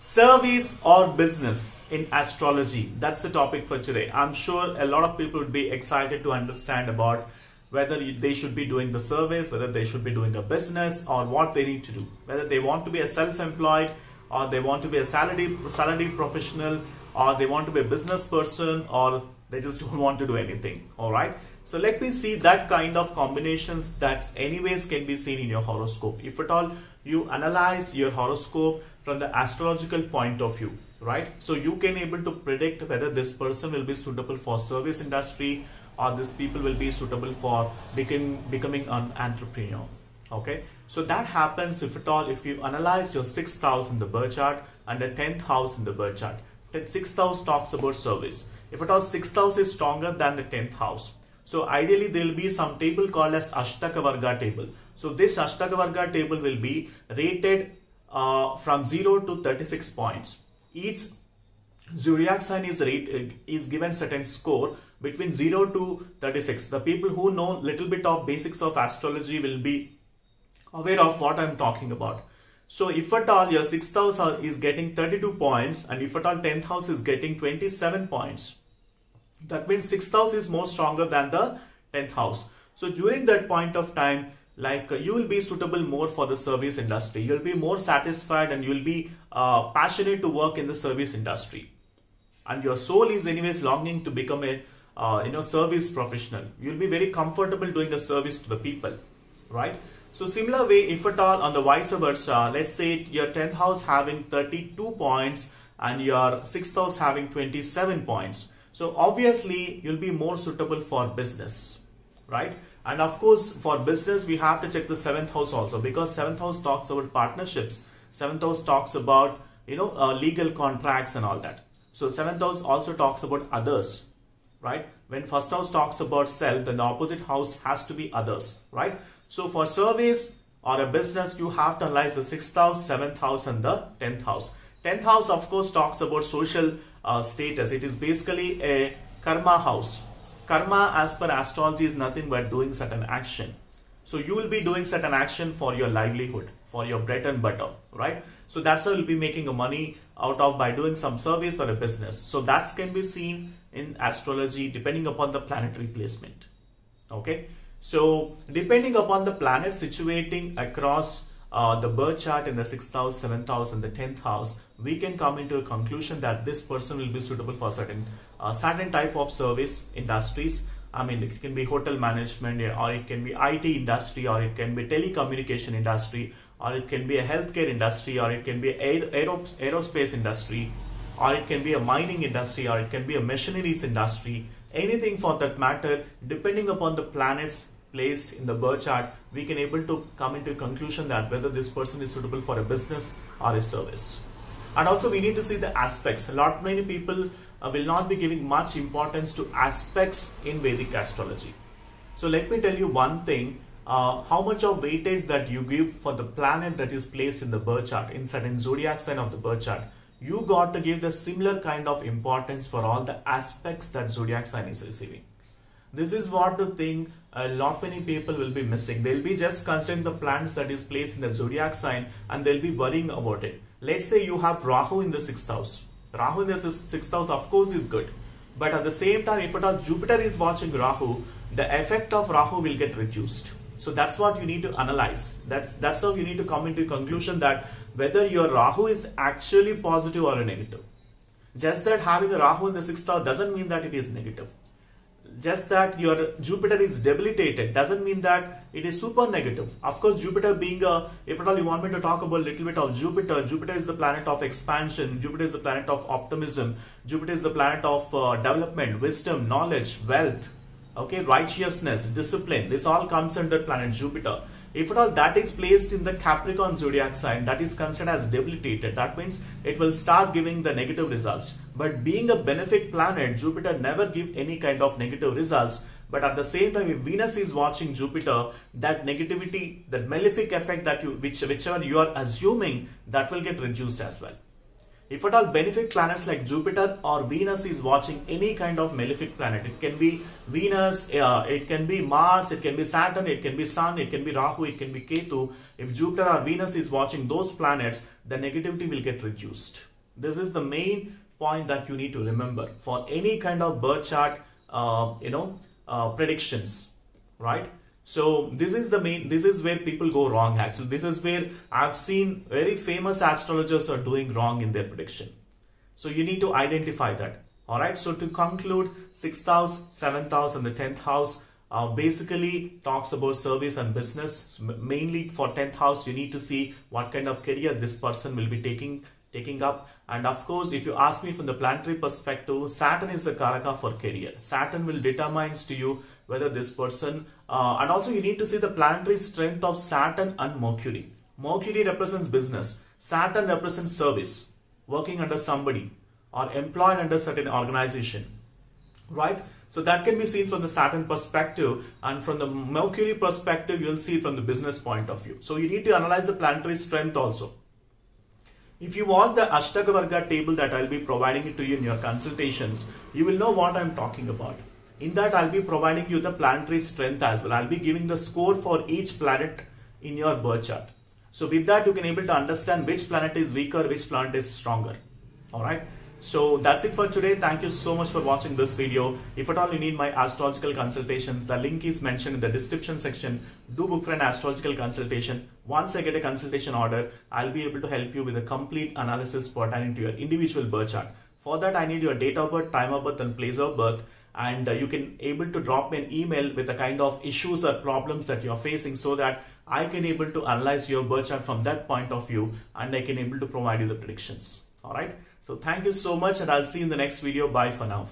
Service or business in astrology? That's the topic for today. I'm sure a lot of people would be excited to understand about whether they should be doing the service, whether they should be doing a business, or what they need to do. Whether they want to be a self-employed, or they want to be a salaried professional, or they want to be a business person, or they just don't want to do anything. All right. So let me see that kind of combinations that anyways can be seen in your horoscope. If at all you analyze your horoscope from the astrological point of view, right? So you can able to predict whether this person will be suitable for service industry, or this people will be suitable for becoming an entrepreneur. Okay. So that happens if at all, if you analyze your 6th house in the birth chart and the 10th house in the birth chart. The 6th house talks about service. If at all 6th house is stronger than the 10th house, so ideally there will be some table called as Ashtaka Varga table. So this Ashtaka Varga table will be rated from 0 to 36 points. Each zodiac sign is given certain score between 0 to 36. The people who know little bit of basics of astrology will be aware of what I'm talking about. So if at all your 6th house is getting 32 points, and if at all 10th house is getting 27 points, that means 6th house is more stronger than the 10th house. So during that point of time, like you will be suitable more for the service industry. You'll be more satisfied and you'll be passionate to work in the service industry. And your soul is anyways longing to become a service professional. You'll be very comfortable doing the service to the people, right? So similar way, if at all on the vice versa, let's say your 10th house having 32 points and your 6th house having 27 points. So obviously you'll be more suitable for business, right? And of course for business we have to check the 7th house also, because 7th house talks about partnerships. 7th house talks about legal contracts and all that. So 7th house also talks about others, right? When 1st house talks about self, then the opposite house has to be others, right? So for service or a business, you have to analyze the 6th house, 7th house and the 10th house. 10th house of course talks about social status. It is basically a karma house. Karma as per astrology is nothing but doing certain action. So you will be doing certain action for your livelihood, for your bread and butter, right? So that's how you'll be making a money out of by doing some service or a business. So that can be seen in astrology depending upon the planetary placement. Okay. So depending upon the planets situating across the birth chart in the 6th house, 7th house and the 10th house, we can come into a conclusion that this person will be suitable for certain type of service industries. I mean, it can be hotel management, or it can be IT industry, or it can be telecommunication industry, or it can be a healthcare industry, or it can be aerospace industry, or it can be a mining industry, or it can be a machineries industry. Anything for that matter, depending upon the planets placed in the birth chart, we can able to come into a conclusion that whether this person is suitable for a business or a service. And also we need to see the aspects. Many people will not be giving much importance to aspects in Vedic astrology. So let me tell you one thing, how much of weightage that you give for the planet that is placed in the birth chart, in certain zodiac sign of the birth chart, you got to give the similar kind of importance for all the aspects that zodiac sign is receiving. This is what the thing many people will be missing. They'll be just considering the planets that is placed in the zodiac sign and they'll be worrying about it. Let's say you have Rahu in the 6th house. Rahu in the 6th house of course is good. But at the same time, if at all Jupiter is watching Rahu, the effect of Rahu will get reduced. So that's what you need to analyze. That's how you need to come into a conclusion that whether your Rahu is actually positive or negative. Just that having a Rahu in the 6th house doesn't mean that it is negative. Just that your Jupiter is debilitated doesn't mean that it is super negative. Of course, Jupiter being if at all you want me to talk about a little bit of Jupiter, Jupiter is the planet of expansion, Jupiter is the planet of optimism, Jupiter is the planet of development, wisdom, knowledge, wealth, okay, righteousness, discipline. This all comes under planet Jupiter. If at all that is placed in the Capricorn zodiac sign, that is considered as debilitated. That means it will start giving the negative results. But being a benefic planet, Jupiter never give any kind of negative results. But at the same time, if Venus is watching Jupiter, that negativity, that malefic effect that whichever you are assuming, that will get reduced as well. If at all benefic planets like Jupiter or Venus is watching any kind of malefic planet, it can be Venus, it can be Mars, it can be Saturn, it can be Sun, it can be Rahu, it can be Ketu. If Jupiter or Venus is watching those planets, the negativity will get reduced. This is the main point that you need to remember for any kind of birth chart, predictions, right? So this is where people go wrong actually. This is where I've seen very famous astrologers are doing wrong in their prediction. So you need to identify that. All right. So to conclude, 6th house, 7th house and the 10th house basically talks about service and business. Mainly for 10th house, you need to see what kind of career this person will be taking up. And of course, if you ask me from the planetary perspective, Saturn is the Karaka for career. Saturn will determine to you whether this person, and also you need to see the planetary strength of Saturn and Mercury. Mercury represents business. Saturn represents service, working under somebody or employed under certain organization, right? So that can be seen from the Saturn perspective, and from the Mercury perspective, you'll see it from the business point of view. So you need to analyze the planetary strength also. If you watch the Ashtaka Varga table that I'll be providing it to you in your consultations, you will know what I'm talking about. In that, I'll be providing you the planetary strength as well. I'll be giving the score for each planet in your birth chart. So with that, you can able to understand which planet is weaker, which planet is stronger. Alright. So that's it for today. Thank you so much for watching this video. If at all you need my astrological consultations, the link is mentioned in the description section. Do book for an astrological consultation. Once I get a consultation order, I'll be able to help you with a complete analysis pertaining to your individual birth chart. For that, I need your date of birth, time of birth and place of birth. And you can able to drop me an email with the kind of issues or problems that you're facing, so that I can able to analyze your birth chart from that point of view, and I can able to provide you the predictions. All right. So thank you so much, and I'll see you in the next video. Bye for now.